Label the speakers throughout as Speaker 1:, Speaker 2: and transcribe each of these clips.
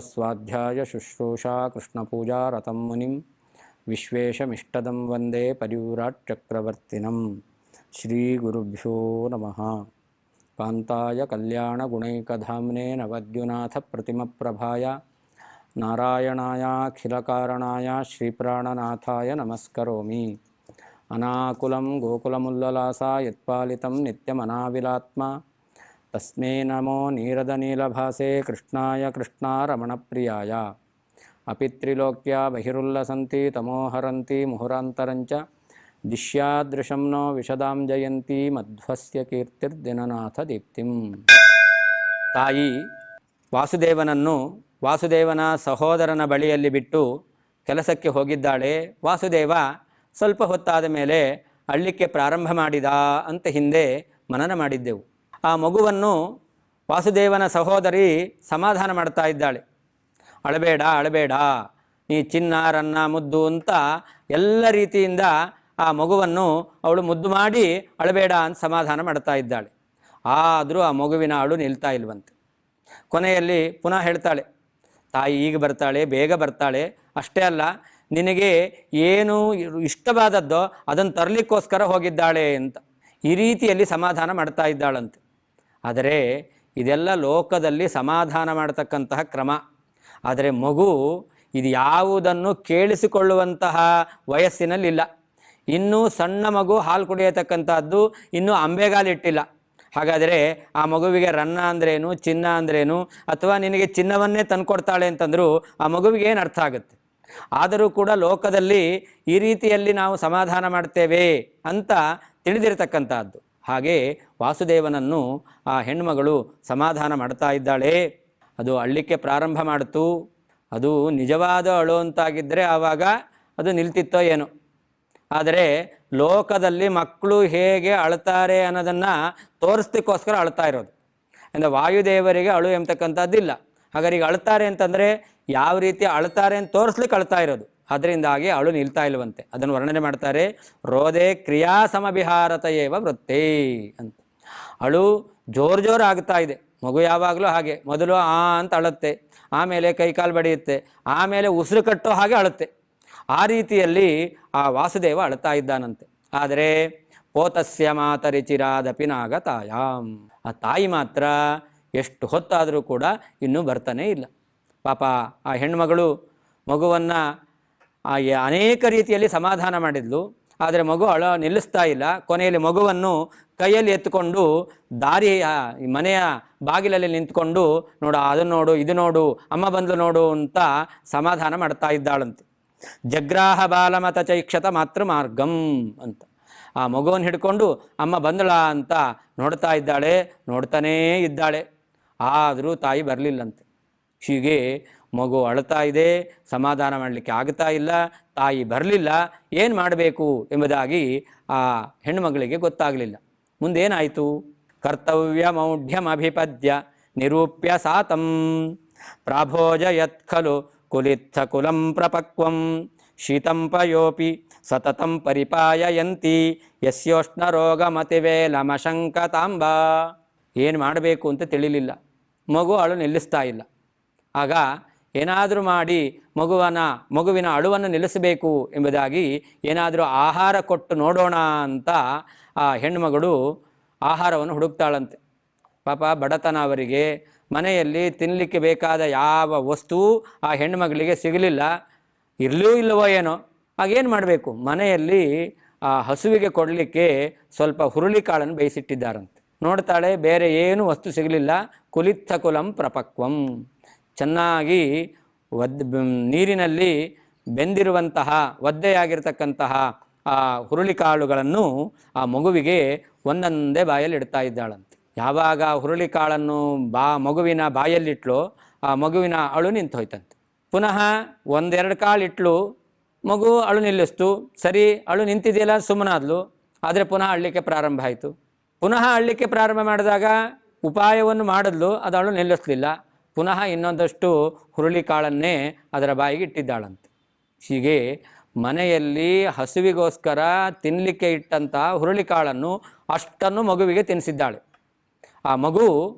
Speaker 1: तत्त्वस्वाध्याय शुश्रूषा कृष्णपूजा रतं मुनिं विश्वेशमिष्टदं वन्दे परिव्राट् चक्रवर्तिनं श्रीगुरुभ्यो नमः। कान्ताय कल्याणगुणैकधाम्ने नवद्युनाथप्रतिमप्रभाय नारायणायाखिलकारणाय श्रीप्राणनाथाय नमस्करोमि। अनाकुलं गोकुलमुल्ललासा यत्पालितं नित्यमनाविलात्मा तस्मै नमो नीरदनीलभासे कृष्णाय कृष्णारमणप्रियाय। अपित्रिलोक्या बहिरुल्लसन्ति तमोहरन्ति मुहुरान्तरञ्च दिश्यादृशं नो विशदां जयन्ती ಮಧ್ವಸ್ಯ ಕೀರ್ತಿರ್ದಿನನಾಥ ದೀಪ್ತಿಂ. ತಾಯಿ ವಾಸುದೇವನನ್ನು ವಾಸುದೇವನ ಸಹೋದರನ ಬಳಿಯಲ್ಲಿ ಬಿಟ್ಟು ಕೆಲಸಕ್ಕೆ ಹೋಗಿದ್ದಾಳೆ. ವಾಸುದೇವ ಸ್ವಲ್ಪ ಹೊತ್ತಾದ ಮೇಲೆ ಅಳ್ಳಿಕ್ಕೆ ಪ್ರಾರಂಭ ಮಾಡಿದ ಅಂತ ಹಿಂದೆ ಮನನ ಮಾಡಿದ್ದೆವು. ಆ ಮಗುವನ್ನು ವಾಸುದೇವನ ಸಹೋದರಿ ಸಮಾಧಾನ ಮಾಡ್ತಾ ಇದ್ದಾಳೆ. ಅಳಬೇಡ ಅಳಬೇಡ, ನೀ ಚಿನ್ನ ರನ್ನ ಮುದ್ದು ಅಂತ ಎಲ್ಲ ರೀತಿಯಿಂದ ಆ ಮಗುವನ್ನು ಅವಳು ಮುದ್ದು ಮಾಡಿ ಅಳಬೇಡ ಅಂತ ಸಮಾಧಾನ ಮಾಡ್ತಾ ಇದ್ದಾಳೆ. ಆದರೂ ಆ ಮಗುವಿನ ಅಳು ನಿಲ್ತಾ ಇಲ್ವಂತೆ. ಕೊನೆಯಲ್ಲಿ ಪುನಃ ಹೇಳ್ತಾಳೆ, ತಾಯಿ ಈಗ ಬರ್ತಾಳೆ, ಬೇಗ ಬರ್ತಾಳೆ, ಅಷ್ಟೇ ಅಲ್ಲ ನಿನಗೆ ಏನು ಇಷ್ಟವಾದದ್ದೋ ಅದನ್ನು ತರಲಿಕ್ಕೋಸ್ಕರ ಹೋಗಿದ್ದಾಳೆ ಅಂತ ಈ ರೀತಿಯಲ್ಲಿ ಸಮಾಧಾನ ಮಾಡ್ತಾ ಇದ್ದಾಳಂತೆ. ಆದರೆ ಇದೆಲ್ಲ ಲೋಕದಲ್ಲಿ ಸಮಾಧಾನ ಮಾಡತಕ್ಕಂತಹ ಕ್ರಮ. ಆದರೆ ಮಗು ಇದು ಯಾವುದನ್ನು ಕೇಳಿಸಿಕೊಳ್ಳುವಂತಹ ವಯಸ್ಸಿನಲ್ಲಿಲ್ಲ. ಇನ್ನೂ ಸಣ್ಣ ಮಗು ಹಾಲು ಕುಡಿಯತಕ್ಕಂಥದ್ದು, ಇನ್ನೂ ಅಂಬೆಗಾಲಿಟ್ಟಿಲ್ಲ. ಹಾಗಾದರೆ ಆ ಮಗುವಿಗೆ ರನ್ನ ಅಂದ್ರೇನು, ಚಿನ್ನ ಅಂದ್ರೇನು, ಅಥವಾ ನಿನಗೆ ಚಿನ್ನವನ್ನೇ ತಂದುಕೊಡ್ತಾಳೆ ಅಂತಂದರೂ ಆ ಮಗುವಿಗೆ ಏನು ಅರ್ಥ ಆಗುತ್ತೆ? ಆದರೂ ಕೂಡ ಲೋಕದಲ್ಲಿ ಈ ರೀತಿಯಲ್ಲಿ ನಾವು ಸಮಾಧಾನ ಮಾಡ್ತೇವೆ ಅಂತ ತಿಳಿದಿರತಕ್ಕಂಥದ್ದು. ಹಾಗೆ ವಾಸುದೇವನನ್ನು ಆ ಹೆಣ್ಮಗಳು ಸಮಾಧಾನ ಮಾಡ್ತಾ ಇದ್ದಾಳೆ. ಅದು ಅಳ್ಳಿಕ್ಕೆ ಪ್ರಾರಂಭ ಮಾಡಿತು. ಅದು ನಿಜವಾದ ಅಳು ಅಂತಾಗಿದ್ದರೆ ಆವಾಗ ಅದು ನಿಲ್ತಿತ್ತೋ ಏನೋ. ಆದರೆ ಲೋಕದಲ್ಲಿ ಮಕ್ಕಳು ಹೇಗೆ ಅಳ್ತಾರೆ ಅನ್ನೋದನ್ನು ತೋರಿಸ್ಲಿಕ್ಕೋಸ್ಕರ ಅಳ್ತಾ ಇರೋದು. ಅಂದರೆ ವಾಯುದೇವರಿಗೆ ಅಳು ಎಂಬತಕ್ಕಂಥದ್ದಿಲ್ಲ. ಹಾಗಾದ್ರೆ ಈಗ ಅಳ್ತಾರೆ ಅಂತಂದರೆ ಯಾವ ರೀತಿ ಅಳ್ತಾರೆ ಅಂತ ತೋರಿಸ್ಲಿಕ್ಕೆ ಅಳ್ತಾ ಇರೋದು. ಅದರಿಂದಾಗಿ ಅಳು ನಿಲ್ತಾ ಇಲ್ವಂತೆ. ಅದನ್ನು ವರ್ಣನೆ ಮಾಡ್ತಾರೆ, ರೋದೆ ಕ್ರಿಯಾ ಸಮವಿಹಾರತಯೇವ ವೃತ್ತೇ ಅಂತ. ಅಳು ಜೋರು ಆಗ್ತಾ ಇದೆ. ಮಗು ಯಾವಾಗಲೂ ಹಾಗೆ, ಮೊದಲು ಆ ಅಂತ ಅಳುತ್ತೆ, ಆಮೇಲೆ ಕೈಕಾಲು ಬಡಿಯುತ್ತೆ, ಆಮೇಲೆ ಉಸಿರು ಕಟ್ಟೋ ಹಾಗೆ ಅಳುತ್ತೆ. ಆ ರೀತಿಯಲ್ಲಿ ಆ ವಾಸುದೇವ ಅಳ್ತಾ ಇದ್ದಾನಂತೆ. ಆದರೆ ಪೋತಸ್ಯ ಮಾತರಿಚಿರಾದಪಿ ನಾಗತಾಯಾಂ, ಆ ತಾಯಿ ಮಾತ್ರ ಎಷ್ಟು ಹೊತ್ತಾದರೂ ಕೂಡ ಇನ್ನೂ ಬರ್ತಾನೇ ಇಲ್ಲ. ಪಾಪ ಆ ಹೆಣ್ಮಗಳು ಮಗುವನ್ನು ಅನೇಕ ರೀತಿಯಲ್ಲಿ ಸಮಾಧಾನ ಮಾಡಿದ್ಲು. ಆದರೆ ಮಗು ನಿಲ್ಲಿಸ್ತಾ ಇಲ್ಲ. ಕೊನೆಯಲ್ಲಿ ಮಗುವನ್ನು ಕೈಯಲ್ಲಿ ಎತ್ತುಕೊಂಡು ದಾರಿಯ ಮನೆಯ ಬಾಗಿಲಲ್ಲಿ ನಿಂತ್ಕೊಂಡು, ನೋಡು ಅದನ್ನು ನೋಡು, ಇದು ನೋಡು, ಅಮ್ಮ ಬಂದು ನೋಡು ಅಂತ ಸಮಾಧಾನ ಮಾಡ್ತಾ ಇದ್ದಾಳಂತೆ. ಜಗ್ರಾಹ ಬಾಲಮತ ಚೈಕ್ಷತ ಮಾತೃ ಮಾರ್ಗಂ ಅಂತ ಆ ಮಗುವನ್ನು ಹಿಡ್ಕೊಂಡು ಅಮ್ಮ ಬಂದಳ ಅಂತ ನೋಡ್ತಾ ಇದ್ದಾಳೆ, ನೋಡ್ತಾನೇ ಇದ್ದಾಳೆ. ಆದರೂ ತಾಯಿ ಬರಲಿಲ್ಲಂತೆ. ಹೀಗೆ ಮಗು ಅಳ್ತಾ ಇದೆ, ಸಮಾಧಾನ ಮಾಡಲಿಕ್ಕೆ ಆಗ್ತಾ ಇಲ್ಲ, ತಾಯಿ ಬರಲಿಲ್ಲ, ಏನು ಮಾಡಬೇಕು ಎಂಬುದಾಗಿ ಆ ಹೆಣ್ಣುಮಗಳಿಗೆ ಗೊತ್ತಾಗಲಿಲ್ಲ. ಮುಂದೇನಾಯಿತು? ಕರ್ತವ್ಯ ಮೌಢ್ಯಮಭಿಪದ್ಯ ನಿರೂಪ್ಯ ಸಾತಂ ಪ್ರಾಭೋಜಯತ್ ಖಲು ಕುಲಿತ್ಥ ಕುಲಂ ಪ್ರಪಕ್ವಂ ಶೀತಂಪಯೋಪಿ ಸತತಂ ಪರಿಪಾಯಯಂತಿ ಯಸ್ಯೋಷ್ಣ ರೋಗಮತಿವೇಲಮಶಂಕತಾಂಬ. ಏನು ಮಾಡಬೇಕು ಅಂತ ತಿಳಿಲಿಲ್ಲ. ಮಗು ಅಳು ನಿಲ್ಲಿಸ್ತಾ ಇಲ್ಲ. ಆಗ ಏನಾದರೂ ಮಾಡಿ ಮಗುವಿನ ಅಳುವನ್ನು ನಿಲ್ಲಿಸಬೇಕು ಎಂಬುದಾಗಿ ಏನಾದರೂ ಆಹಾರ ಕೊಟ್ಟು ನೋಡೋಣ ಅಂತ ಆ ಹೆಣ್ಣುಮಗಳು ಆಹಾರವನ್ನು ಹುಡುಕ್ತಾಳಂತೆ. ಪಾಪ ಬಡತನ ಅವರಿಗೆ, ಮನೆಯಲ್ಲಿ ತಿನ್ನಲಿಕ್ಕೆ ಬೇಕಾದ ಯಾವ ವಸ್ತು ಆ ಹೆಣ್ಣುಮಗಳಿಗೆ ಸಿಗಲಿಲ್ಲ. ಇರಲೂ ಇಲ್ಲವೋ ಏನೋ. ಆಗೇನು ಮಾಡಬೇಕು? ಮನೆಯಲ್ಲಿ ಆ ಹಸುವಿಗೆ ಕೊಡಲಿಕ್ಕೆ ಸ್ವಲ್ಪ ಹುರುಳಿಕಾಳನ್ನು ಬೇಯಿಸಿಟ್ಟಿದ್ದಾರಂತೆ. ನೋಡ್ತಾಳೆ, ಬೇರೆ ಏನು ವಸ್ತು ಸಿಗಲಿಲ್ಲ. ಕುಲಿತ್ಥ ಕುಲಂ ಪ್ರಪಕ್ವಂ, ಚೆನ್ನಾಗಿ ನೀರಿನಲ್ಲಿ ಬೆಂದಿರುವಂತಹ ಒದ್ದೆಯಾಗಿರ್ತಕ್ಕಂತಹ ಆ ಹುರುಳಿಕಾಳುಗಳನ್ನು ಆ ಮಗುವಿಗೆ ಒಂದೊಂದೇ ಬಾಯಲ್ಲಿ ಇಡ್ತಾ ಇದ್ದಾಳಂತೆ. ಯಾವಾಗ ಹುರುಳಿಕಾಳನ್ನು ಮಗುವಿನ ಬಾಯಲ್ಲಿಟ್ಲೋ ಆ ಮಗುವಿನ ಅಳು ನಿಂತು ಹೋಯ್ತಂತೆ. ಪುನಃ ಒಂದೆರಡು ಕಾಳು ಇಟ್ಲು, ಮಗು ಅಳು ನಿಲ್ಲಿಸ್ತು. ಸರಿ, ಅಳು ನಿಂತಿದೆಯಲ್ಲ, ಸುಮ್ಮನಾದ್ಲು. ಆದರೆ ಪುನಃ ಅಳ್ಳಿಕ್ಕೆ ಪ್ರಾರಂಭ ಆಯಿತು. ಪುನಃ ಅಳ್ಳಿಕ್ಕೆ ಪ್ರಾರಂಭ ಮಾಡಿದಾಗ ಉಪಾಯವನ್ನು ಮಾಡಿದ್ಲು, ಅದು ಅಳು ನಿಲ್ಲಿಸಲಿಲ್ಲ. ಪುನಃ ಇನ್ನೊಂದಷ್ಟು ಹುರುಳಿಕಾಳನ್ನೇ ಅದರ ಬಾಯಿಗೆ ಇಟ್ಟಿದ್ದಾಳಂತೆ. ಹೀಗೆ ಮನೆಯಲ್ಲಿ ಹಸುವಿಗೋಸ್ಕರ ತಿನ್ನಲಿಕ್ಕೆ ಇಟ್ಟಂತಹ ಹುರುಳಿಕಾಳನ್ನು ಅಷ್ಟನ್ನು ಮಗುವಿಗೆ ತಿನ್ನಿಸಿದ್ದಾಳೆ. ಆ ಮಗು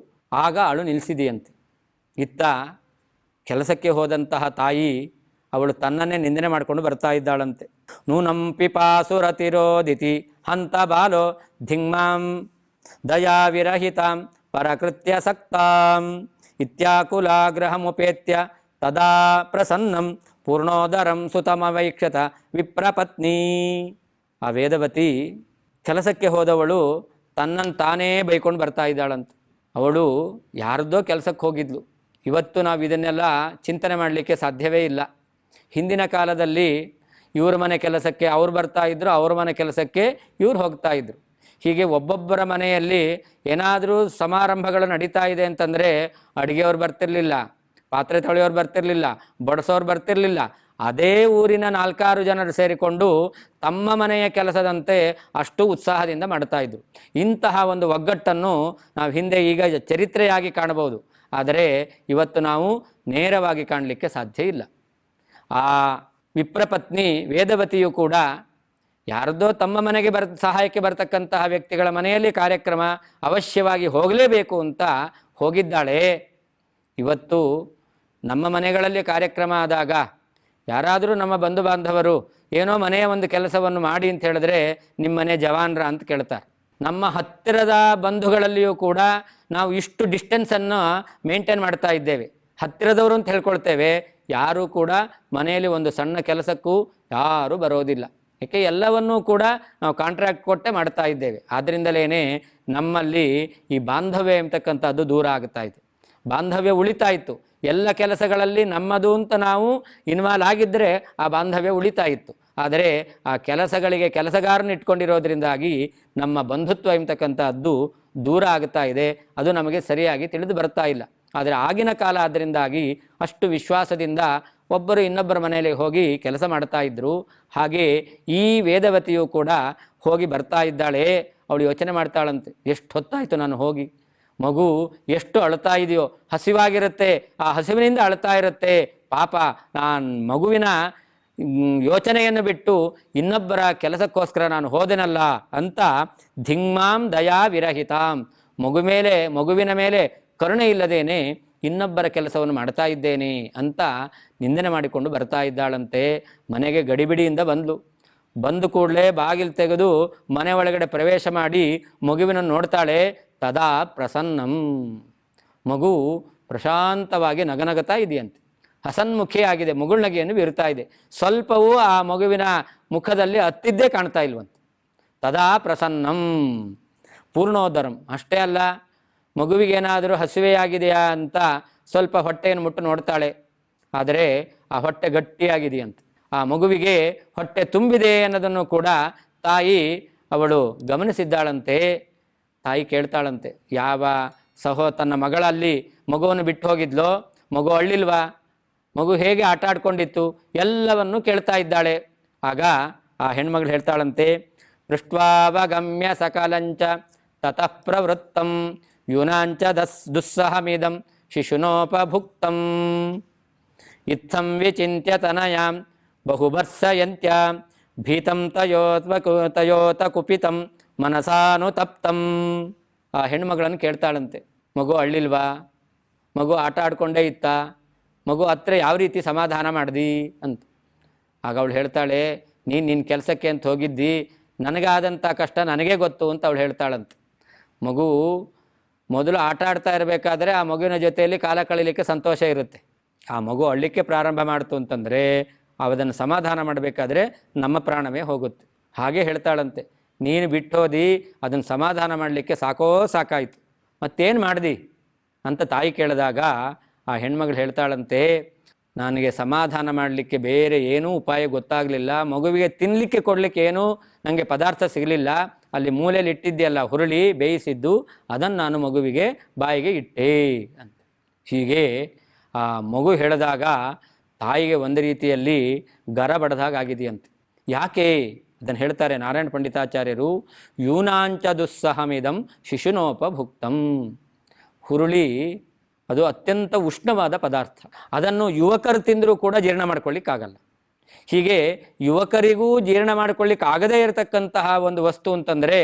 Speaker 1: ಆಗ ಅಳು ನಿಲ್ಲಿಸಿದೆಯಂತೆ. ಇತ್ತ ಕೆಲಸಕ್ಕೆ ಹೋದಂತಹ ತಾಯಿ ಅವಳು ತನ್ನನ್ನೇ ನಿಂದನೆ ಮಾಡಿಕೊಂಡು ಬರ್ತಾ ಇದ್ದಾಳಂತೆ. ನೂನಂ ಪಿಪಾಸುರತಿರೋದಿತಿ ಹಂತ ಬಾಲೋ ಧಿಂಗ್ಮಾಂ ದಯಾವಿರಹಿತಾಂ ಪರಕೃತ್ಯ ಸಕ್ತಾಂ ಇತ್ಯಾಕುಲಾಗ್ರಹಮುಪೇತ್ಯ ತದಾ ಪ್ರಸನ್ನಂ ಪೂರ್ಣೋದರಂ ಸುತಮವೈಕ್ಷತ ವಿಪ್ರಪತ್ನಿ. ಆ ವೇದವತಿ ಕೆಲಸಕ್ಕೆ ಹೋದವಳು ತನ್ನನ್ನು ತಾನೇ ಬೈಕೊಂಡು ಬರ್ತಾ ಇದ್ದಾಳಂತ. ಅವಳು ಯಾರದ್ದೋ ಕೆಲಸಕ್ಕೆ ಹೋಗಿದ್ಲು. ಇವತ್ತು ನಾವು ಇದನ್ನೆಲ್ಲ ಚಿಂತನೆ ಮಾಡಲಿಕ್ಕೆ ಸಾಧ್ಯವೇ ಇಲ್ಲ. ಹಿಂದಿನ ಕಾಲದಲ್ಲಿ ಇವ್ರ ಮನೆ ಕೆಲಸಕ್ಕೆ ಅವ್ರು ಬರ್ತಾ ಇದ್ದರು, ಅವ್ರ ಮನೆ ಕೆಲಸಕ್ಕೆ ಇವ್ರು ಹೋಗ್ತಾ ಇದ್ರು. ಹೀಗೆ ಒಬ್ಬೊಬ್ಬರ ಮನೆಯಲ್ಲಿ ಏನಾದರೂ ಸಮಾರಂಭಗಳು ನಡೀತಾ ಇದೆ ಅಂತಂದರೆ ಅಡುಗೆಯವ್ರು ಬರ್ತಿರಲಿಲ್ಲ, ಪಾತ್ರೆ ತೊಳೆಯೋರು ಬರ್ತಿರಲಿಲ್ಲ, ಬಡಿಸೋರು ಬರ್ತಿರಲಿಲ್ಲ. ಅದೇ ಊರಿನ 4-6 ಜನರು ಸೇರಿಕೊಂಡು ತಮ್ಮ ಮನೆಯ ಕೆಲಸದಂತೆ ಅಷ್ಟು ಉತ್ಸಾಹದಿಂದ ಮಾಡ್ತಾಯಿದ್ರು. ಇಂತಹ ಒಂದು ಒಗ್ಗಟ್ಟನ್ನು ನಾವು ಹಿಂದೆ ಈಗ ಚರಿತ್ರೆಯಾಗಿ ಕಾಣಬಹುದು. ಆದರೆ ಇವತ್ತು ನಾವು ನೇರವಾಗಿ ಕಾಣಲಿಕ್ಕೆ ಸಾಧ್ಯ ಇಲ್ಲ. ಆ ವಿಪ್ರಪತ್ನಿ ವೇದವತಿಯು ಕೂಡ ಯಾರದ್ದೋ ತಮ್ಮ ಮನೆಗೆ ಸಹಾಯಕ್ಕೆ ಬರ್ತಕ್ಕಂತಹ ವ್ಯಕ್ತಿಗಳ ಮನೆಯಲ್ಲಿ ಕಾರ್ಯಕ್ರಮ ಅವಶ್ಯವಾಗಿ ಹೋಗಲೇಬೇಕು ಅಂತ ಹೋಗಿದ್ದಾಳೆ. ಇವತ್ತು ನಮ್ಮ ಮನೆಗಳಲ್ಲಿ ಕಾರ್ಯಕ್ರಮ ಆದಾಗ ಯಾರಾದರೂ ನಮ್ಮ ಬಂಧು ಬಾಂಧವರು ಏನೋ ಮನೆಯ ಒಂದು ಕೆಲಸವನ್ನು ಮಾಡಿ ಅಂತ ಹೇಳಿದ್ರೆ ನಿಮ್ಮ ಮನೆ ಜವಾನ್ರ ಅಂತ ಕೇಳ್ತಾರೆ. ನಮ್ಮ ಹತ್ತಿರದ ಬಂಧುಗಳಲ್ಲಿಯೂ ಕೂಡ ನಾವು ಇಷ್ಟು ಡಿಸ್ಟೆನ್ಸನ್ನು ಮೇಂಟೈನ್ ಮಾಡ್ತಾ ಇದ್ದೇವೆ. ಹತ್ತಿರದವರು ಅಂತ ಹೇಳ್ಕೊಳ್ತೇವೆ, ಯಾರೂ ಕೂಡ ಮನೆಯಲ್ಲಿ ಒಂದು ಸಣ್ಣ ಕೆಲಸಕ್ಕೂ ಯಾರೂ ಬರೋದಿಲ್ಲ. ಏಕೆ ಎಲ್ಲವನ್ನೂ ಕೂಡ ನಾವು ಕಾಂಟ್ರಾಕ್ಟ್ ಕೊಟ್ಟೆ ಮಾಡ್ತಾ ಇದ್ದೇವೆ. ಆದ್ದರಿಂದಲೇ ನಮ್ಮಲ್ಲಿ ಈ ಬಾಂಧವ್ಯ ಎಂಬತಕ್ಕಂಥದ್ದು ದೂರ ಆಗ್ತಾ ಇದೆ. ಬಾಂಧವ್ಯ ಉಳಿತಾ ಇತ್ತು. ಎಲ್ಲ ಕೆಲಸಗಳಲ್ಲಿ ನಮ್ಮದು ಅಂತ ನಾವು ಇನ್ವಾಲ್ವ್ ಆಗಿದ್ದರೆ ಆ ಬಾಂಧವ್ಯ ಉಳಿತಾ ಇತ್ತು. ಆದರೆ ಆ ಕೆಲಸಗಳಿಗೆ ಕೆಲಸಗಾರನ ಇಟ್ಕೊಂಡಿರೋದ್ರಿಂದಾಗಿ ನಮ್ಮ ಬಂಧುತ್ವ ಎಂಬತಕ್ಕಂಥದ್ದು ದೂರ ಆಗ್ತಾ ಇದೆ. ಅದು ನಮಗೆ ಸರಿಯಾಗಿ ತಿಳಿದು ಬರ್ತಾ ಇಲ್ಲ. ಆದರೆ ಆಗಿನ ಕಾಲ ಅದರಿಂದಾಗಿ ಅಷ್ಟು ವಿಶ್ವಾಸದಿಂದ ಒಬ್ಬರು ಇನ್ನೊಬ್ಬರ ಮನೆಯಲ್ಲಿ ಹೋಗಿ ಕೆಲಸ ಮಾಡ್ತಾ ಇದ್ದರು. ಹಾಗೆ ಈ ವೇದವತಿಯು ಕೂಡ ಹೋಗಿ ಬರ್ತಾ ಇದ್ದಾಳೆ. ಅವಳು ಯೋಚನೆ ಮಾಡ್ತಾಳಂತೆ, ಎಷ್ಟು ಹೊತ್ತಾಯಿತು ನಾನು ಹೋಗಿ, ಮಗು ಎಷ್ಟು ಅಳ್ತಾ ಇದೆಯೋ, ಹಸಿವಾಗಿರುತ್ತೆ, ಆ ಹಸಿವಿನಿಂದ ಅಳ್ತಾ ಇರುತ್ತೆ. ಪಾಪ ನಾನು ಮಗುವಿನ ಯೋಚನೆಯನ್ನು ಬಿಟ್ಟು ಇನ್ನೊಬ್ಬರ ಕೆಲಸಕ್ಕೋಸ್ಕರ ನಾನು ಹೋದೆನಲ್ಲ ಅಂತ ಧಿಂಗ್ಮಾಂ ದಯಾ ವಿರಹಿತಾಂ, ಮಗುವಿನ ಮೇಲೆ ಕರುಣೆ ಇಲ್ಲದೇನೆ ಇನ್ನೊಬ್ಬರ ಕೆಲಸವನ್ನು ಮಾಡ್ತಾ ಇದ್ದೇನೆ ಅಂತ ನಿಂದನೆ ಮಾಡಿಕೊಂಡು ಬರ್ತಾ ಇದ್ದಾಳಂತೆ. ಮನೆಗೆ ಗಡಿಬಿಡಿಯಿಂದ ಬಂದು ಕೂಡಲೇ ಬಾಗಿಲು ತೆಗೆದು ಮನೆ ಒಳಗಡೆ ಪ್ರವೇಶ ಮಾಡಿ ಮಗುವಿನನ್ನು ನೋಡ್ತಾಳೆ. ತದಾ ಪ್ರಸನ್ನಂ, ಮಗು ಪ್ರಶಾಂತವಾಗಿ ನಗನಗತಾ ಇದೆಯಂತೆ, ಹಸನ್ಮುಖಿಯಾಗಿದೆ, ಮುಗುಳ್ನಗೆಯನ್ನು ಬೀರ್ತಾ ಇದೆ. ಸ್ವಲ್ಪವೂ ಆ ಮಗುವಿನ ಮುಖದಲ್ಲಿ ಹತ್ತಿದ್ದೇ ಕಾಣ್ತಾ ಇಲ್ವಂತೆ. ತದಾ ಪ್ರಸನ್ನಂ ಪೂರ್ಣೋದರಂ. ಅಷ್ಟೇ ಅಲ್ಲ, ಮಗುವಿಗೇನಾದರೂ ಹಸಿವೆಯಾಗಿದೆಯಾ ಅಂತ ಸ್ವಲ್ಪ ಹೊಟ್ಟೆಯನ್ನು ಮುಟ್ಟು ನೋಡ್ತಾಳೆ. ಆದರೆ ಆ ಹೊಟ್ಟೆ ಗಟ್ಟಿಯಾಗಿದೆಯಂತೆ. ಆ ಮಗುವಿಗೆ ಹೊಟ್ಟೆ ತುಂಬಿದೆ ಅನ್ನೋದನ್ನು ಕೂಡ ತಾಯಿ ಅವಳು ಗಮನಿಸಿದ್ದಾಳಂತೆ. ತಾಯಿ ಕೇಳ್ತಾಳಂತೆ, ಯಾವ ತನ್ನ ಮಗಳಲ್ಲಿ ಮಗುವನ್ನು ಬಿಟ್ಟು ಹೋಗಿದ್ಲೋ, ಮಗು ಅಳ್ಳಿಲ್ವಾ, ಮಗು ಹೇಗೆ ಆಟ ಆಡ್ಕೊಂಡಿತ್ತು, ಎಲ್ಲವನ್ನೂ ಕೇಳ್ತಾ ಇದ್ದಾಳೆ. ಆಗ ಆ ಹೆಣ್ಮಗಳು ಹೇಳ್ತಾಳಂತೆ, ಪೃಷ್ಟ್ವಾವಗಮ್ಯ ಸಕಲಂಚ ತತಃ ಪ್ರವೃತ್ತಂ ಯೂನಾಂಚ ದುಸ್ಸಹಮಿದಂ ಶಿಶುನೋಪಭುಕ್ತಂ ಇತ್ತಂ ವಿಚಿಂತ್ಯ ತನಯಾಂ ಬಹುಭರ್ಸಯಂತ್ಯಾಂ ಭೀತಂ ತಯೋತ ಕುಪಿತಂ ಮನಸಾನುತಪ್ತಂ. ಆ ಹೆಣ್ಮಗಳನ್ನು ಕೇಳ್ತಾಳಂತೆ, ಮಗು ಅಳ್ಳಿಲ್ವಾ, ಮಗು ಆಟ ಆಡ್ಕೊಂಡೇ ಇತ್ತ, ಮಗು ಹತ್ರ ಯಾವ ರೀತಿ ಸಮಾಧಾನ ಮಾಡ್ದಿ ಅಂತ. ಆಗ ಅವಳು ಹೇಳ್ತಾಳೆ, ನಿನ್ನ ಕೆಲಸಕ್ಕೆ ಅಂತ ಹೋಗಿದ್ದಿ, ನನಗಾದಂಥ ಕಷ್ಟ ನನಗೇ ಗೊತ್ತು ಅಂತ ಅವಳು ಹೇಳ್ತಾಳಂತೆ. ಮಗು ಮೊದಲು ಆಟ ಆಡ್ತಾ ಇರಬೇಕಾದ್ರೆ ಆ ಮಗುವಿನ ಜೊತೆಯಲ್ಲಿ ಕಾಲ ಕಳೀಲಿಕ್ಕೆ ಸಂತೋಷ ಇರುತ್ತೆ. ಆ ಮಗು ಅಳ್ಳಿಕ್ಕೆ ಪ್ರಾರಂಭ ಮಾಡ್ತು ಅಂತಂದರೆ ಅದನ್ನು ಸಮಾಧಾನ ಮಾಡಬೇಕಾದ್ರೆ ನಮ್ಮ ಪ್ರಾಣವೇ ಹೋಗುತ್ತೆ. ಹಾಗೆ ಹೇಳ್ತಾಳಂತೆ, ನೀನು ಬಿಟ್ಟೋದಿ, ಅದನ್ನು ಸಮಾಧಾನ ಮಾಡಲಿಕ್ಕೆ ಸಾಕಾಯಿತು, ಮತ್ತೇನು ಮಾಡ್ದಿ ಅಂತ ತಾಯಿ ಕೇಳಿದಾಗ ಆ ಹೆಣ್ಮಗಳು ಹೇಳ್ತಾಳಂತೆ, ನನಗೆ ಸಮಾಧಾನ ಮಾಡಲಿಕ್ಕೆ ಬೇರೆ ಏನೂ ಉಪಾಯ ಗೊತ್ತಾಗಲಿಲ್ಲ, ಮಗುವಿಗೆ ತಿನ್ನಲಿಕ್ಕೆ ಕೊಡಲಿಕ್ಕೆ ಏನೂ ನನಗೆ ಪದಾರ್ಥ ಸಿಗಲಿಲ್ಲ, ಅಲ್ಲಿ ಮೂಲೆಯಲ್ಲಿ ಇಟ್ಟಿದ್ದೆಯಲ್ಲ ಹುರುಳಿ ಬೇಯಿಸಿದ್ದು, ಅದನ್ನು ನಾನು ಮಗುವಿಗೆ ಬಾಯಿಗೆ ಇಟ್ಟೆ ಅಂತ. ಹೀಗೆ ಆ ಮಗು ಹೇಳಿದಾಗ ತಾಯಿಗೆ ಒಂದು ರೀತಿಯಲ್ಲಿ ಗರ ಬಡದಾಗ ಆಗಿದೆಯಂತೆ. ಯಾಕೆ ಅದನ್ನು ಹೇಳ್ತಾರೆ ನಾರಾಯಣ ಪಂಡಿತಾಚಾರ್ಯರು, ಯೂನಾಂಚ ದುಸ್ಸಹಮಿದಂ ಶಿಶುನೋಪಭುಕ್ತಂ. ಹುರುಳಿ ಅದು ಅತ್ಯಂತ ಉಷ್ಣವಾದ ಪದಾರ್ಥ, ಅದನ್ನು ಯುವಕರು ತಿಂದರೂ ಕೂಡ ಜೀರ್ಣ ಮಾಡ್ಕೊಳ್ಳಿಕ್ಕಾಗಲ್ಲ. ಹೀಗೆ ಯುವಕರಿಗೂ ಜೀರ್ಣ ಮಾಡ್ಕೊಳ್ಳಿಕ್ಕೆ ಆಗದೇ ಇರತಕ್ಕಂತಹ ಒಂದು ವಸ್ತು ಅಂತಂದರೆ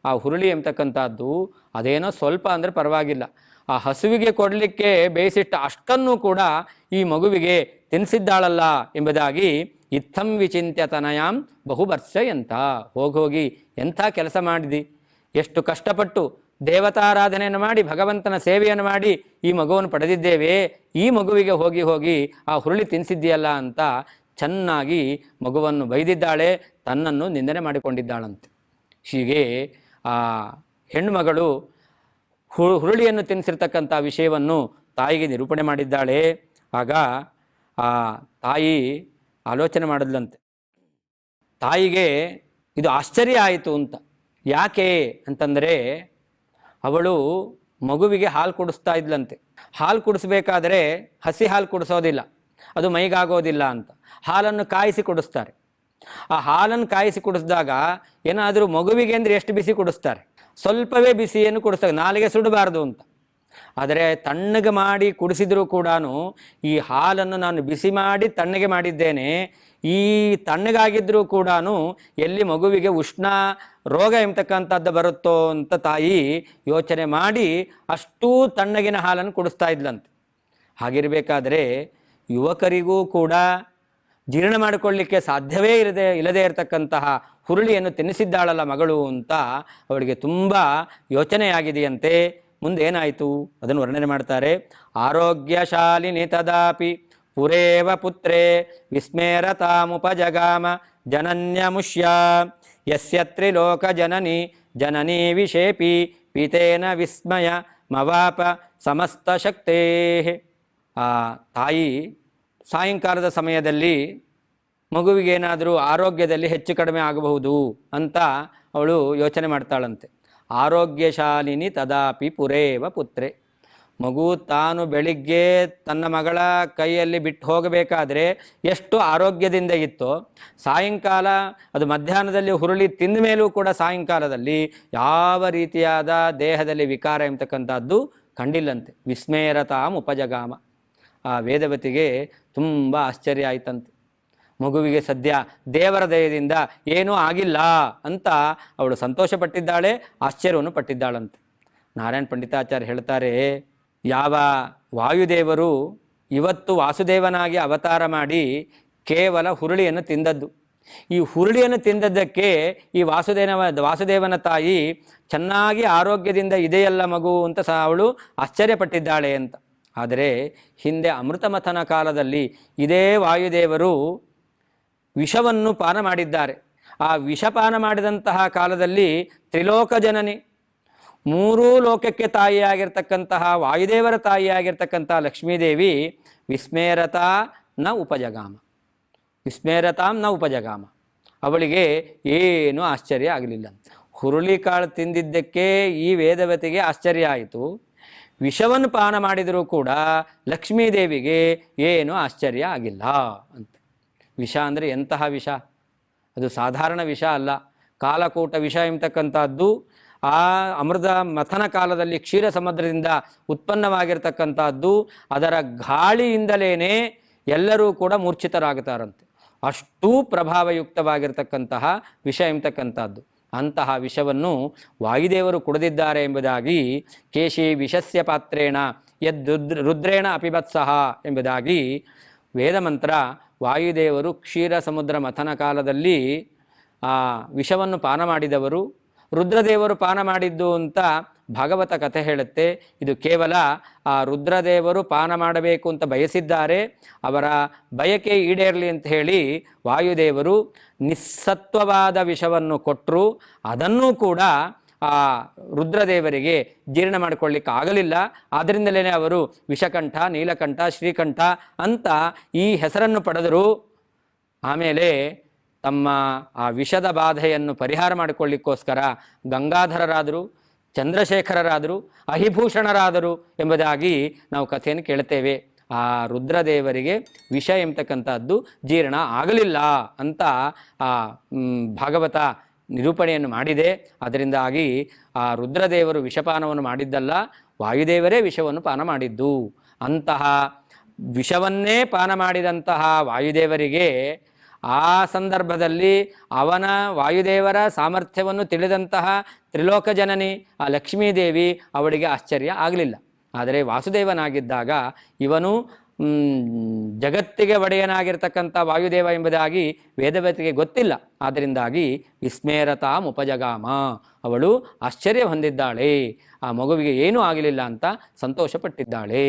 Speaker 1: ಆ ಹುರುಳಿ ಎಂಬತಕ್ಕಂಥದ್ದು. ಅದೇನೋ ಸ್ವಲ್ಪ ಅಂದರೆ ಪರವಾಗಿಲ್ಲ, ಆ ಹಸುವಿಗೆ ಕೊಡಲಿಕ್ಕೆ ಬೇಯಿಸಿಟ್ಟ ಅಷ್ಟನ್ನು ಕೂಡ ಈ ಮಗುವಿಗೆ ತಿನ್ನಿಸಿದ್ದಾಳಲ್ಲ ಎಂಬುದಾಗಿ ಇತ್ತಂ ವಿಚಿಂತ್ಯ ತನಯಾಂ ಬಹುವರ್ಷಯಂತ. ಹೋಗಿ ಎಂಥ ಕೆಲಸ ಮಾಡಿದಿ, ಎಷ್ಟು ಕಷ್ಟಪಟ್ಟು ದೇವತಾರಾಧನೆಯನ್ನು ಮಾಡಿ ಭಗವಂತನ ಸೇವೆಯನ್ನು ಮಾಡಿ ಈ ಮಗುವನ್ನು ಪಡೆದಿದ್ದೇವೆ, ಈ ಮಗುವಿಗೆ ಹೋಗಿ ಆ ಹುರುಳಿ ತಿನ್ನಿಸಿದ್ದೀಯಲ್ಲ ಅಂತ ಚೆನ್ನಾಗಿ ಮಗುವನ್ನು ಬೈದಿದ್ದಾಳೆ, ತನ್ನನ್ನು ನಿಂದನೆ ಮಾಡಿಕೊಂಡಿದ್ದಾಳಂತೆ. ಹೀಗೆ ಆ ಹೆಣ್ಣುಮಗಳು ಹುರುಳಿಯನ್ನು ತಿನ್ನಿಸಿರ್ತಕ್ಕಂಥ ವಿಷಯವನ್ನು ತಾಯಿಗೆ ನಿರೂಪಣೆ ಮಾಡಿದ್ದಾಳೆ. ಆಗ ಆ ತಾಯಿ ಆಲೋಚನೆ ಮಾಡಿದ್ಲಂತೆ. ತಾಯಿಗೆ ಇದು ಆಶ್ಚರ್ಯ ಆಯಿತು ಅಂತ. ಯಾಕೆ ಅಂತಂದರೆ, ಅವಳು ಮಗುವಿಗೆ ಹಾಲು ಕುಡಿಸ್ತಾ ಇದ್ಲಂತೆ. ಹಾಲು ಕುಡಿಸ್ಬೇಕಾದ್ರೆ ಹಸಿ ಹಾಲು ಕುಡಿಸೋದಿಲ್ಲ, ಅದು ಮೈಗಾಗೋದಿಲ್ಲ ಅಂತ ಹಾಲನ್ನು ಕಾಯಿಸಿ ಕುಡಿಸ್ತಾರೆ. ಆ ಹಾಲನ್ನು ಕಾಯಿಸಿ ಕುಡಿಸಿದಾಗ ಏನಾದರೂ ಮಗುವಿಗೆ ಅಂದರೆ ಎಷ್ಟು ಬಿಸಿ ಕುಡಿಸ್ತಾರೆ, ಸ್ವಲ್ಪವೇ ಬಿಸಿಯನ್ನು ಕುಡಿಸ್ತಾರೆ, ನಾಲಿಗೆ ಸುಡಬಾರ್ದು ಅಂತ. ಆದರೆ ತಣ್ಣಗೆ ಮಾಡಿ ಕುಡಿಸಿದರೂ ಕೂಡ ಈ ಹಾಲನ್ನು ನಾನು ಬಿಸಿ ಮಾಡಿ ತಣ್ಣಗೆ ಮಾಡಿದ್ದೇನೆ, ಈ ತಣ್ಣಗಾಗಿದ್ದರೂ ಕೂಡ ಎಲ್ಲಿ ಮಗುವಿಗೆ ಉಷ್ಣ ರೋಗ ಎಂಬತಕ್ಕಂಥದ್ದು ಬರುತ್ತೋ ಅಂತ ತಾಯಿ ಯೋಚನೆ ಮಾಡಿ ಅಷ್ಟೂ ತಣ್ಣಗಿನ ಹಾಲನ್ನು ಕುಡಿಸ್ತಾ ಇದ್ಲಂತೆ. ಹಾಗಿರಬೇಕಾದ್ರೆ ಯುವಕರಿಗೂ ಕೂಡ ಜೀರ್ಣ ಮಾಡಿಕೊಳ್ಳಲಿಕ್ಕೆ ಸಾಧ್ಯವೇ ಇಲ್ಲದೇ ಇರತಕ್ಕಂತಹ ಹುರುಳಿಯನ್ನು ತಿನ್ನಿಸಿದ್ದಾಳಲ್ಲ ಮಗಳು ಅಂತ ಅವಳಿಗೆ ತುಂಬ ಯೋಚನೆಯಾಗಿದೆಯಂತೆ. ಮುಂದೆ ಏನಾಯಿತು ಅದನ್ನು ವರ್ಣನೆ ಮಾಡ್ತಾರೆ. ಆರೋಗ್ಯಶಾಲಿನಿ ತದಾಪಿ ಪುರೇವ ಪುತ್ರೇ ವಿಸ್ಮೇರತಾಮುಪಜಗಾಮ ಜನನ್ಯಮುಷ್ಯ ಯಸ್ಯ ತ್ರಿಲೋಕ ಜನನಿ ಜನನೀ ವಿಷೇಪಿ ಪಿತೇನ ವಿಸ್ಮಯ ಮವಾಪ ಸಮಸ್ತ ಶಕ್ತೇ. ಆ ತಾಯಿ ಸಾಯಂಕಾಲದ ಸಮಯದಲ್ಲಿ ಮಗುವಿಗೇನಾದರೂ ಆರೋಗ್ಯದಲ್ಲಿ ಹೆಚ್ಚು ಕಡಿಮೆ ಆಗಬಹುದು ಅಂತ ಅವಳು ಯೋಚನೆ ಮಾಡ್ತಾಳಂತೆ. ಆರೋಗ್ಯಶಾಲಿನಿ ತದಾಪಿ ಪುರೇವ ಪುತ್ರೆ. ಮಗು ತಾನು ಬೆಳಿಗ್ಗೆ ತನ್ನ ಮಗಳ ಕೈಯಲ್ಲಿ ಬಿಟ್ಟು ಹೋಗಬೇಕಾದ್ರೆ ಎಷ್ಟು ಆರೋಗ್ಯದಿಂದ ಇತ್ತೋ, ಸಾಯಂಕಾಲ ಅದು ಮಧ್ಯಾಹ್ನದಲ್ಲಿ ಹುರುಳಿ ತಿಂದ ಮೇಲೂ ಕೂಡ ಸಾಯಂಕಾಲದಲ್ಲಿ ಯಾವ ರೀತಿಯಾದ ದೇಹದಲ್ಲಿ ವಿಕಾರ ಎಂಬತಕ್ಕಂಥದ್ದು ಕಂಡಿಲ್ಲಂತೆ. ವಿಸ್ಮೇರತಾಂ ಉಪಜಗಾಮ. ಆ ವೇದವತಿಗೆ ತುಂಬ ಆಶ್ಚರ್ಯ ಆಯ್ತಂತೆ. ಮಗುವಿಗೆ ಸದ್ಯ ದೇವರ ದಯದಿಂದ ಏನೂ ಆಗಿಲ್ಲ ಅಂತ ಅವಳು ಸಂತೋಷಪಟ್ಟಿದ್ದಾಳೆ, ಆಶ್ಚರ್ಯವನ್ನು ಪಟ್ಟಿದ್ದಾಳಂತೆ. ನಾರಾಯಣ ಪಂಡಿತಾಚಾರ್ಯ ಹೇಳ್ತಾರೆ, ಯಾವ ವಾಯುದೇವರು ಇವತ್ತು ವಾಸುದೇವನಾಗಿ ಅವತಾರ ಮಾಡಿ ಕೇವಲ ಹುರುಳಿಯನ್ನು ತಿಂದದ್ದು, ಈ ಹುರುಳಿಯನ್ನು ತಿಂದದ್ದಕ್ಕೆ ಈ ವಾಸುದೇವನ ತಾಯಿ ಚೆನ್ನಾಗಿ ಆರೋಗ್ಯದಿಂದ ಇದೆಯಲ್ಲ ಮಗು ಅಂತ ಸಹ ಅವಳು ಆಶ್ಚರ್ಯಪಟ್ಟಿದ್ದಾಳೆ ಅಂತ. ಆದರೆ ಹಿಂದೆ ಅಮೃತಮಥನ ಕಾಲದಲ್ಲಿ ಇದೇ ವಾಯುದೇವರು ವಿಷವನ್ನು ಪಾನ ಮಾಡಿದ್ದಾರೆ. ಆ ವಿಷಪಾನ ಮಾಡಿದಂತಹ ಕಾಲದಲ್ಲಿ ತ್ರಿಲೋಕ ಜನನಿ, ಮೂರೂ ಲೋಕಕ್ಕೆ ತಾಯಿಯಾಗಿರ್ತಕ್ಕಂತಹ ವಾಯುದೇವರ ತಾಯಿಯಾಗಿರ್ತಕ್ಕಂತಹ ಲಕ್ಷ್ಮೀದೇವಿ ವಿಸ್ಮೇರತಾ ನ ಉಪಜಗಾಮ, ವಿಸ್ಮೇರತಾಂ ನ ಉಪಜಗಾಮ. ಅವಳಿಗೆ ಏನೂ ಆಶ್ಚರ್ಯ ಆಗಲಿಲ್ಲ. ಹುರುಳಿಕಾಳು ತಿಂದಿದ್ದಕ್ಕೆ ಈ ವೇದವತಿಗೆ ಆಶ್ಚರ್ಯ ಆಯಿತು, ವಿಷವನ್ನು ಪಾನ ಮಾಡಿದರೂ ಕೂಡ ಲಕ್ಷ್ಮೀದೇವಿಗೆ ಏನೂ ಆಶ್ಚರ್ಯ ಆಗಿಲ್ಲ ಅಂತ. ವಿಷ ಅಂದರೆ ಎಂತಹ ವಿಷ, ಅದು ಸಾಧಾರಣ ವಿಷ ಅಲ್ಲ. ಕಾಲಕೂಟ ವಿಷ ಎಂಬತಕ್ಕಂಥದ್ದು ಆ ಅಮೃತ ಮಥನ ಕಾಲದಲ್ಲಿ ಕ್ಷೀರ ಸಮುದ್ರದಿಂದ ಉತ್ಪನ್ನವಾಗಿರ್ತಕ್ಕಂಥದ್ದು, ಅದರ ಗಾಳಿಯಿಂದಲೇ ಎಲ್ಲರೂ ಕೂಡ ಮೂರ್ಛಿತರಾಗುತ್ತಾರಂತೆ. ಅಷ್ಟೂ ಪ್ರಭಾವಯುಕ್ತವಾಗಿರ್ತಕ್ಕಂತಹ ವಿಷ ಎಂಬತಕ್ಕಂಥದ್ದು. ಅಂತಹ ವಿಷವನ್ನು ವಾಯುದೇವರು ಕುಡಿದಿದ್ದಾರೆ ಎಂಬುದಾಗಿ ಕೇಶಿ ವಿಷಸ್ಯ ಪಾತ್ರೇಣ ಯದ್ ರುದ್ರೇಣ ಅಪಿಬತ್ಸಹ ಎಂಬುದಾಗಿ ವೇದಮಂತ್ರ ವಾಯುದೇವರು ಕ್ಷೀರ ಸಮುದ್ರ ಮಥನ ಕಾಲದಲ್ಲಿ ಆ ವಿಷವನ್ನು ಪಾನ ಮಾಡಿದವರು, ರುದ್ರದೇವರು ಪಾನ ಮಾಡಿದ್ದು ಅಂತ ಭಾಗವತ ಕಥೆ ಹೇಳುತ್ತೆ. ಇದು ಕೇವಲ ಆ ರುದ್ರದೇವರು ಪಾನ ಮಾಡಬೇಕು ಅಂತ ಬಯಸಿದ್ದಾರೆ, ಅವರ ಬಯಕೆ ಈಡೇರಲಿ ಅಂತ ಹೇಳಿ ವಾಯುದೇವರು ನಿಸ್ಸತ್ವವಾದ ವಿಷವನ್ನು ಕೊಟ್ಟರು. ಅದನ್ನೂ ಕೂಡ ಆ ರುದ್ರದೇವರಿಗೆ ಜೀರ್ಣ ಮಾಡಿಕೊಳ್ಳಿಕ್ಕೆ ಆಗಲಿಲ್ಲ. ಆದ್ದರಿಂದಲೇ ಅವರು ವಿಷಕಂಠ, ನೀಲಕಂಠ, ಶ್ರೀಕಂಠ ಅಂತ ಈ ಹೆಸರನ್ನು ಪಡೆದರು. ಆಮೇಲೆ ತಮ್ಮ ಆ ವಿಷದ ಬಾಧೆಯನ್ನು ಪರಿಹಾರ ಮಾಡಿಕೊಳ್ಳಿಕ್ಕೋಸ್ಕರ ಗಂಗಾಧರರಾದರು, ಚಂದ್ರಶೇಖರರಾದರು, ಅಹಿಭೂಷಣರಾದರು ಎಂಬುದಾಗಿ ನಾವು ಕಥೆಯನ್ನು ಕೇಳ್ತೇವೆ. ಆ ರುದ್ರದೇವರಿಗೆ ವಿಷ ಎಂಬತಕ್ಕಂಥದ್ದು ಜೀರ್ಣ ಆಗಲಿಲ್ಲ ಅಂತ ಆ ಭಾಗವತ ನಿರೂಪಣೆಯನ್ನು ಮಾಡಿದೆ. ಅದರಿಂದಾಗಿ ಆ ರುದ್ರದೇವರು ವಿಷಪಾನವನ್ನು ಮಾಡಿದ್ದಲ್ಲ, ವಾಯುದೇವರೇ ವಿಷವನ್ನು ಪಾನ ಮಾಡಿದ್ದು. ಅಂತಹ ವಿಷವನ್ನೇ ಪಾನ ಮಾಡಿದಂತಹ ವಾಯುದೇವರಿಗೆ ಆ ಸಂದರ್ಭದಲ್ಲಿ ಅವನ ವಾಯುದೇವರ ಸಾಮರ್ಥ್ಯವನ್ನು ತಿಳಿದಂತಹ ತ್ರಿಲೋಕ ಜನನಿ ಆ ಲಕ್ಷ್ಮೀದೇವಿ ಅವಳಿಗೆ ಆಶ್ಚರ್ಯ ಆಗಲಿಲ್ಲ. ಆದರೆ ವಾಸುದೇವನಾಗಿದ್ದಾಗ ಇವನು ಜಗತ್ತಿಗೆ ಒಡೆಯನಾಗಿರ್ತಕ್ಕಂಥ ವಾಯುದೇವ ಎಂಬುದಾಗಿ ವೇದವತಿಗೆ ಗೊತ್ತಿಲ್ಲ. ಆದ್ದರಿಂದಾಗಿ ವಿಸ್ಮೇರತಾಂ ಉಪಜಗಾಮ, ಅವಳು ಆಶ್ಚರ್ಯ ಹೊಂದಿದ್ದಾಳೆ, ಆ ಮಗುವಿಗೆ ಏನೂ ಆಗಲಿಲ್ಲ ಅಂತ ಸಂತೋಷಪಟ್ಟಿದ್ದಾಳೆ.